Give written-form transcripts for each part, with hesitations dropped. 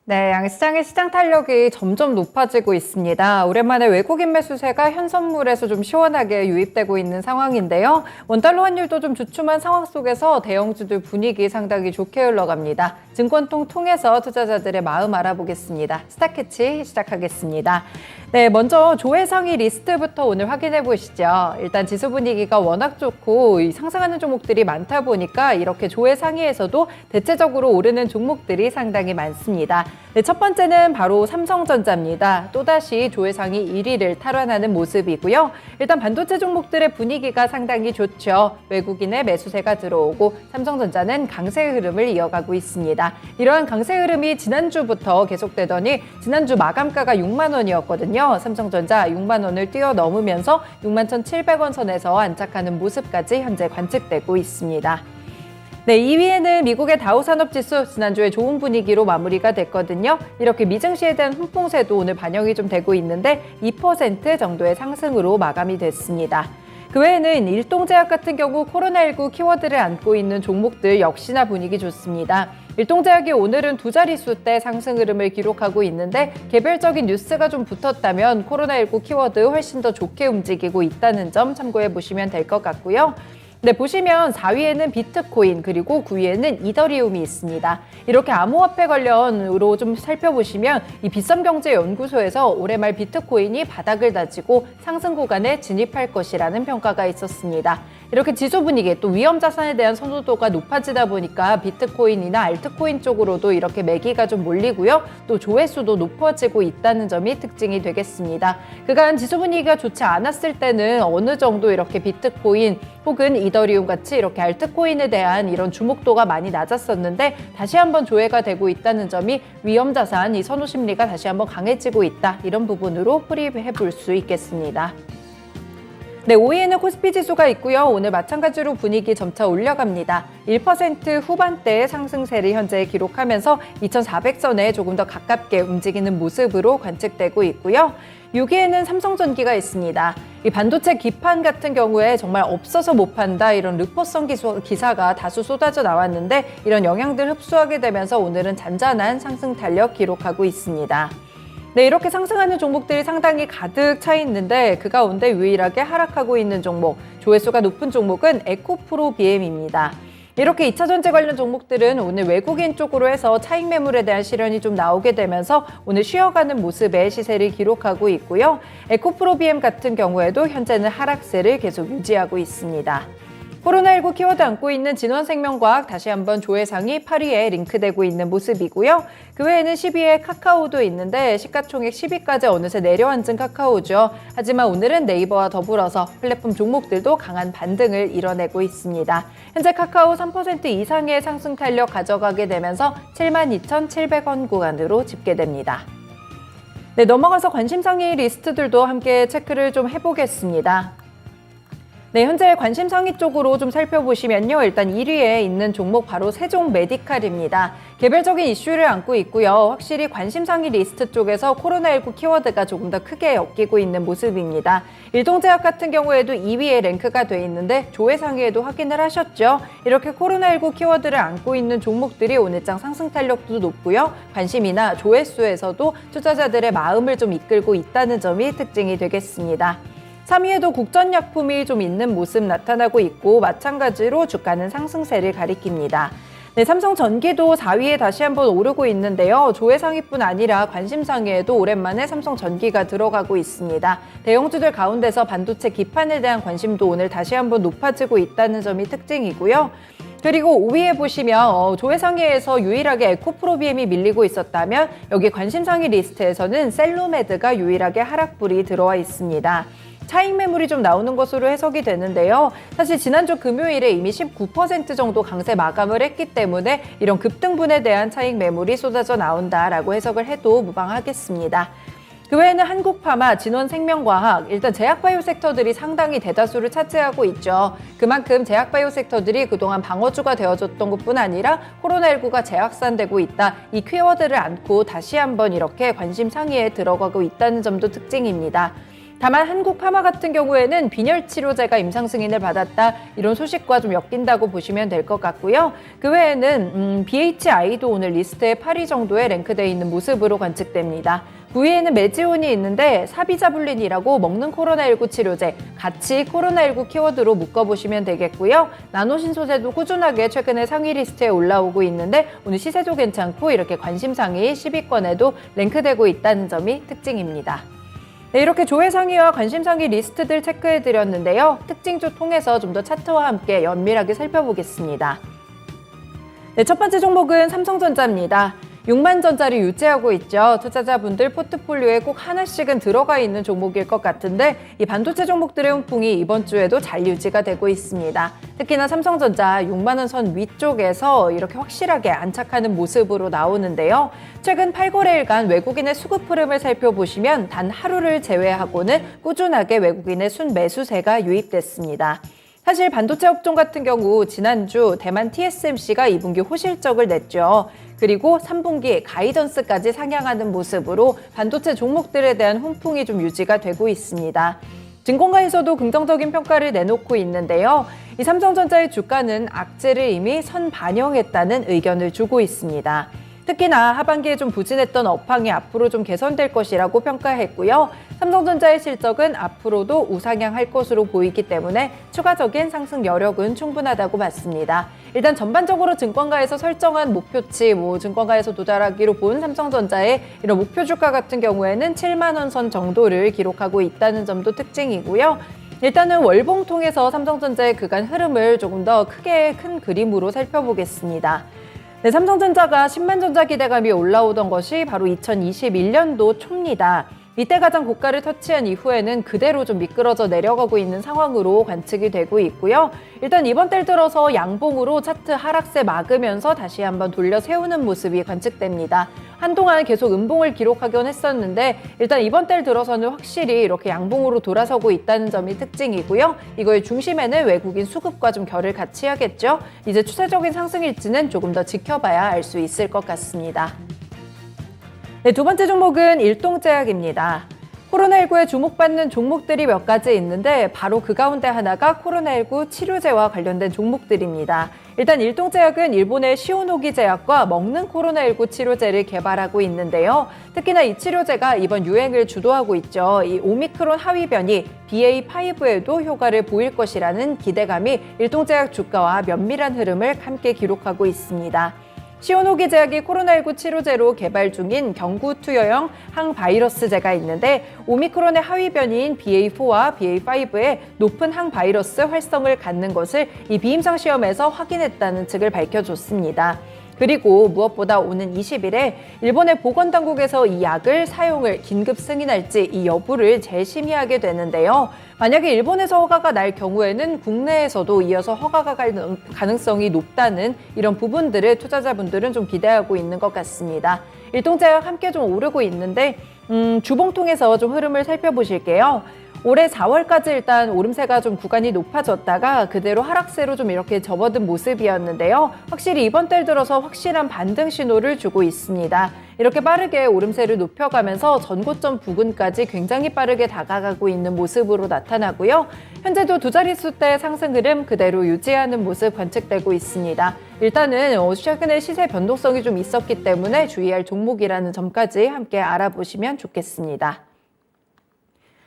네, 양시장의 시장 탄력이 점점 높아지고 있습니다. 오랜만에 외국인 매수세가 현선물에서 좀 시원하게 유입되고 있는 상황인데요. 원달러 환율도 좀 주춤한 상황 속에서 대형주들 분위기 상당히 좋게 흘러갑니다. 증권통 통해서 투자자들의 마음 알아보겠습니다. 스타캐치 시작하겠습니다. 네, 먼저 조회상위 리스트부터 오늘 확인해 보시죠. 일단 지수 분위기가 워낙 좋고 상승하는 종목들이 많다 보니까 이렇게 조회상위에서도 대체적으로 오르는 종목들이 상당히 많습니다. 네, 첫 번째는 바로 삼성전자입니다. 또다시 조회상위 1위를 탈환하는 모습이고요. 일단 반도체 종목들의 분위기가 상당히 좋죠. 외국인의 매수세가 들어오고 삼성전자는 강세 흐름을 이어가고 있습니다. 이러한 강세 흐름이 지난주부터 계속되더니 지난주 마감가가 6만 원이었거든요. 삼성전자 6만 원을 뛰어넘으면서 6만 1,700원 선에서 안착하는 모습까지 현재 관측되고 있습니다. 네, 2위에는 미국의 다우산업지수 지난주에 좋은 분위기로 마무리가 됐거든요. 이렇게 미증시에 대한 훈풍세도 오늘 반영이 좀 되고 있는데 2% 정도의 상승으로 마감이 됐습니다. 그 외에는 일동제약 같은 경우 코로나19 키워드를 안고 있는 종목들 역시나 분위기 좋습니다. 일동제약이 오늘은 두 자릿수대 상승 흐름을 기록하고 있는데 개별적인 뉴스가 좀 붙었다면 코로나19 키워드 훨씬 더 좋게 움직이고 있다는 점 참고해 보시면 될 것 같고요. 네, 보시면 4위에는 비트코인 그리고 9위에는 이더리움이 있습니다. 이렇게 암호화폐 관련으로 좀 살펴보시면 이 빗썸경제연구소에서 올해 말 비트코인이 바닥을 다지고 상승 구간에 진입할 것이라는 평가가 있었습니다. 이렇게 지수 분위기 또 위험 자산에 대한 선호도가 높아지다 보니까 비트코인이나 알트코인 쪽으로도 이렇게 매기가 좀 몰리고요. 또 조회수도 높아지고 있다는 점이 특징이 되겠습니다. 그간 지수 분위기가 좋지 않았을 때는 어느 정도 이렇게 비트코인 혹은 이더리움 같이 이렇게 알트코인에 대한 이런 주목도가 많이 낮았었는데 다시 한번 조회가 되고 있다는 점이 위험 자산 이 선호 심리가 다시 한번 강해지고 있다. 이런 부분으로 풀이해 볼 수 있겠습니다. 네, 5위에는 코스피 지수가 있고요. 오늘 마찬가지로 분위기 점차 올려갑니다. 1% 후반대의 상승세를 현재 기록하면서 2,400선에 조금 더 가깝게 움직이는 모습으로 관측되고 있고요. 6위에는 삼성전기가 있습니다. 이 반도체 기판 같은 경우에 정말 없어서 못 판다 이런 르포성 기사가 다수 쏟아져 나왔는데 이런 영향들 흡수하게 되면서 오늘은 잔잔한 상승 탄력 기록하고 있습니다. 네, 이렇게 상승하는 종목들이 상당히 가득 차 있는데 그 가운데 유일하게 하락하고 있는 종목, 조회수가 높은 종목은 에코프로 BM입니다. 이렇게 2차 전지 관련 종목들은 오늘 외국인 쪽으로 해서 차익 매물에 대한 실현이 좀 나오게 되면서 오늘 쉬어가는 모습의 시세를 기록하고 있고요. 에코프로 BM 같은 경우에도 현재는 하락세를 계속 유지하고 있습니다. 코로나19 키워드 안고 있는 진원생명과학 다시 한번 조회상위 8위에 링크되고 있는 모습이고요. 그 외에는 10위에 카카오도 있는데 시가총액 10위까지 어느새 내려앉은 카카오죠. 하지만 오늘은 네이버와 더불어서 플랫폼 종목들도 강한 반등을 이뤄내고 있습니다. 현재 카카오 3% 이상의 상승 탄력 가져가게 되면서 72,700원 구간으로 집계됩니다. 네, 넘어가서 관심상위 리스트들도 함께 체크를 좀 해보겠습니다. 네, 현재 관심 상위 쪽으로 좀 살펴보시면요. 일단 1위에 있는 종목 바로 세종 메디칼입니다. 개별적인 이슈를 안고 있고요. 확실히 관심 상위 리스트 쪽에서 코로나19 키워드가 조금 더 크게 엮이고 있는 모습입니다. 일동제약 같은 경우에도 2위에 랭크가 돼 있는데 조회 상위에도 확인을 하셨죠. 이렇게 코로나19 키워드를 안고 있는 종목들이 오늘장 상승 탄력도 높고요. 관심이나 조회수에서도 투자자들의 마음을 좀 이끌고 있다는 점이 특징이 되겠습니다. 3위에도 국전약품이 좀 있는 모습 나타나고 있고 마찬가지로 주가는 상승세를 가리킵니다. 네, 삼성전기도 4위에 다시 한번 오르고 있는데요. 조회상위뿐 아니라 관심상위에도 오랜만에 삼성전기가 들어가고 있습니다. 대형주들 가운데서 반도체 기판에 대한 관심도 오늘 다시 한번 높아지고 있다는 점이 특징이고요. 그리고 5위에 보시면 조회상위에서 유일하게 에코프로비엠이 밀리고 있었다면 여기 관심상위 리스트에서는 셀로메드가 유일하게 하락불이 들어와 있습니다. 차익 매물이 좀 나오는 것으로 해석이 되는데요. 사실 지난주 금요일에 이미 19% 정도 강세 마감을 했기 때문에 이런 급등분에 대한 차익 매물이 쏟아져 나온다라고 해석을 해도 무방하겠습니다. 그 외에는 한국파마, 진원생명과학, 일단 제약바이오 섹터들이 상당히 대다수를 차지하고 있죠. 그만큼 제약바이오 섹터들이 그동안 방어주가 되어줬던 것뿐 아니라 코로나19가 재확산되고 있다. 이 키워드를 안고 다시 한번 이렇게 관심 상위에 들어가고 있다는 점도 특징입니다. 다만 한국파마 같은 경우에는 빈혈 치료제가 임상 승인을 받았다 이런 소식과 좀 엮인다고 보시면 될 것 같고요. 그 외에는 BHI도 오늘 리스트에 8위 정도에 랭크되어 있는 모습으로 관측됩니다. 9위에는 메지온이 있는데 사비자블린이라고 먹는 코로나19 치료제 같이 코로나19 키워드로 묶어보시면 되겠고요. 나노신소제도 꾸준하게 최근에 상위 리스트에 올라오고 있는데 오늘 시세도 괜찮고 이렇게 관심상위 10위권에도 랭크되고 있다는 점이 특징입니다. 네, 이렇게 조회 상위와 관심 상위 리스트들 체크해드렸는데요. 특징주 통해서 좀 더 차트와 함께 면밀하게 살펴보겠습니다. 네, 첫 번째 종목은 삼성전자입니다. 6만 전자를 유지하고 있죠. 투자자분들 포트폴리오에 꼭 하나씩은 들어가 있는 종목일 것 같은데 이 반도체 종목들의 훈풍이 이번 주에도 잘 유지가 되고 있습니다. 특히나 삼성전자 6만 원 선 위쪽에서 이렇게 확실하게 안착하는 모습으로 나오는데요. 최근 8거래일간 외국인의 수급 흐름을 살펴보시면 단 하루를 제외하고는 꾸준하게 외국인의 순매수세가 유입됐습니다. 사실 반도체 업종 같은 경우 지난주 대만 TSMC가 2분기 호실적을 냈죠. 그리고 3분기 가이던스까지 상향하는 모습으로 반도체 종목들에 대한 훈풍이 좀 유지가 되고 있습니다. 증권가에서도 긍정적인 평가를 내놓고 있는데요. 이 삼성전자의 주가는 악재를 이미 선반영했다는 의견을 주고 있습니다. 특히나 하반기에 좀 부진했던 업황이 앞으로 좀 개선될 것이라고 평가했고요. 삼성전자의 실적은 앞으로도 우상향할 것으로 보이기 때문에 추가적인 상승 여력은 충분하다고 봤습니다. 일단 전반적으로 증권가에서 설정한 목표치, 증권가에서 도달하기로 본 삼성전자의 이런 목표 주가 같은 경우에는 7만 원 선 정도를 기록하고 있다는 점도 특징이고요. 일단은 월봉 통해서 삼성전자의 그간 흐름을 조금 더 크게 큰 그림으로 살펴보겠습니다. 네, 삼성전자가 10만 전자 기대감이 올라오던 것이 바로 2021년도 초입니다. 이때 가장 고가를 터치한 이후에는 그대로 좀 미끄러져 내려가고 있는 상황으로 관측이 되고 있고요. 일단 이번 달 들어서 양봉으로 차트 하락세 막으면서 다시 한번 돌려 세우는 모습이 관측됩니다. 한동안 계속 음봉을 기록하곤 했었는데 일단 이번 달 들어서는 확실히 이렇게 양봉으로 돌아서고 있다는 점이 특징이고요. 이거의 중심에는 외국인 수급과 좀 결을 같이 해야겠죠. 이제 추세적인 상승일지는 조금 더 지켜봐야 알 수 있을 것 같습니다. 네, 두 번째 종목은 일동제약입니다. 코로나19에 주목받는 종목들이 몇 가지 있는데 바로 그 가운데 하나가 코로나19 치료제와 관련된 종목들입니다. 일단 일동제약은 일본의 시오노기 제약과 먹는 코로나19 치료제를 개발하고 있는데요. 특히나 이 치료제가 이번 유행을 주도하고 있죠. 이 오미크론 하위 변이 BA5에도 효과를 보일 것이라는 기대감이 일동제약 주가와 면밀한 흐름을 함께 기록하고 있습니다. 시오노기 제약이 코로나19 치료제로 개발 중인 경구투여형 항바이러스제가 있는데 오미크론의 하위 변이인 BA4와 BA5의 높은 항바이러스 활성을 갖는 것을 이 비임상 시험에서 확인했다는 측을 밝혀줬습니다. 그리고 무엇보다 오는 20일에 일본의 보건당국에서 이 약을 사용을 긴급 승인할지 이 여부를 재심의하게 되는데요. 만약에 일본에서 허가가 날 경우에는 국내에서도 이어서 허가가 갈 가능성이 높다는 이런 부분들을 투자자분들은 좀 기대하고 있는 것 같습니다. 일동제약 함께 좀 오르고 있는데 주봉 통해서 좀 흐름을 살펴보실게요. 올해 4월까지 일단 오름세가 좀 구간이 높아졌다가 그대로 하락세로 좀 이렇게 접어든 모습이었는데요. 확실히 이번 달 들어서 확실한 반등 신호를 주고 있습니다. 이렇게 빠르게 오름세를 높여가면서 전고점 부근까지 굉장히 빠르게 다가가고 있는 모습으로 나타나고요. 현재도 두 자릿수대 상승 흐름 그대로 유지하는 모습 관측되고 있습니다. 일단은 최근에 시세 변동성이 좀 있었기 때문에 주의할 종목이라는 점까지 함께 알아보시면 좋겠습니다.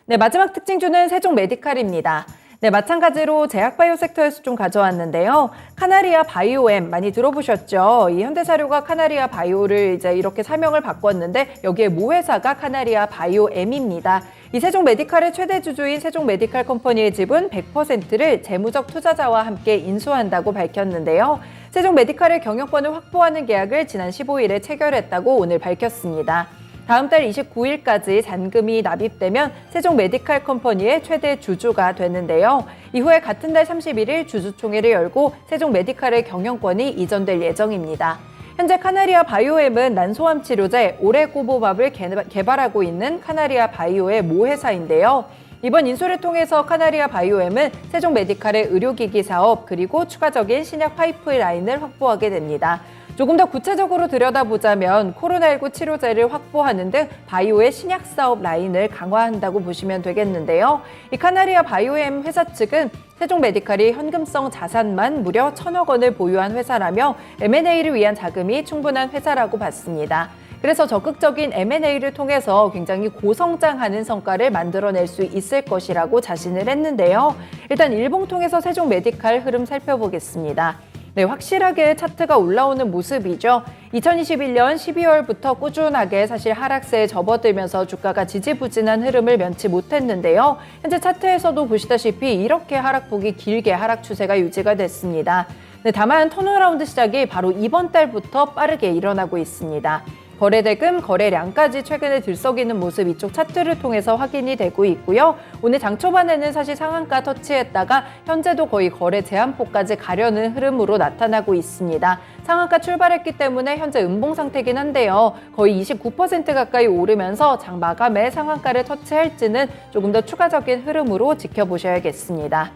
네, 마지막 특징주는 세종 메디칼입니다. 네, 마찬가지로 제약바이오 섹터에서 좀 가져왔는데요. 카나리아 바이오엠 많이 들어보셨죠? 이 현대사료가 카나리아 바이오를 이제 이렇게 사명을 바꿨는데 여기에 모회사가 카나리아 바이오엠입니다. 이 세종 메디칼의 최대 주주인 세종 메디칼 컴퍼니의 지분 100%를 재무적 투자자와 함께 인수한다고 밝혔는데요. 세종 메디칼의 경영권을 확보하는 계약을 지난 15일에 체결했다고 오늘 밝혔습니다. 다음 달 29일까지 잔금이 납입되면 세종 메디칼 컴퍼니의 최대 주주가 되는데요. 이후에 같은 달 31일 주주총회를 열고 세종 메디칼의 경영권이 이전될 예정입니다. 현재 카나리아 바이오엠은 난소암 치료제 오레고보밥을 개발하고 있는 카나리아 바이오의 모회사인데요. 이번 인수를 통해서 카나리아 바이오엠은 세종 메디칼의 의료기기 사업 그리고 추가적인 신약 파이프라인을 확보하게 됩니다. 조금 더 구체적으로 들여다보자면 코로나19 치료제를 확보하는 등 바이오의 신약 사업 라인을 강화한다고 보시면 되겠는데요. 이 카나리아 바이오엠 회사 측은 세종메디칼이 현금성 자산만 무려 1,000억 원을 보유한 회사라며 M&A를 위한 자금이 충분한 회사라고 봤습니다. 그래서 적극적인 M&A를 통해서 굉장히 고성장하는 성과를 만들어낼 수 있을 것이라고 자신을 했는데요. 일단 일봉통에서 세종메디칼 흐름 살펴보겠습니다. 네, 확실하게 차트가 올라오는 모습이죠. 2021년 12월부터 꾸준하게 사실 하락세에 접어들면서 주가가 지지부진한 흐름을 면치 못했는데요. 현재 차트에서도 보시다시피 이렇게 하락폭이 길게 하락 추세가 유지가 됐습니다. 네, 다만 턴어라운드 시작이 바로 이번 달부터 빠르게 일어나고 있습니다. 거래대금, 거래량까지 최근에 들썩이는 모습 이쪽 차트를 통해서 확인이 되고 있고요. 오늘 장 초반에는 사실 상한가 터치했다가 현재도 거의 거래 제한폭까지 가려는 흐름으로 나타나고 있습니다. 상한가 출발했기 때문에 현재 음봉 상태긴 한데요. 거의 29% 가까이 오르면서 장 마감에 상한가를 터치할지는 조금 더 추가적인 흐름으로 지켜보셔야겠습니다.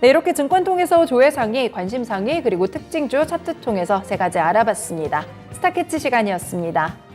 네, 이렇게 증권통에서 조회상위, 관심상위, 그리고 특징주 차트 통해서 세 가지 알아봤습니다. 스타캐치 시간이었습니다.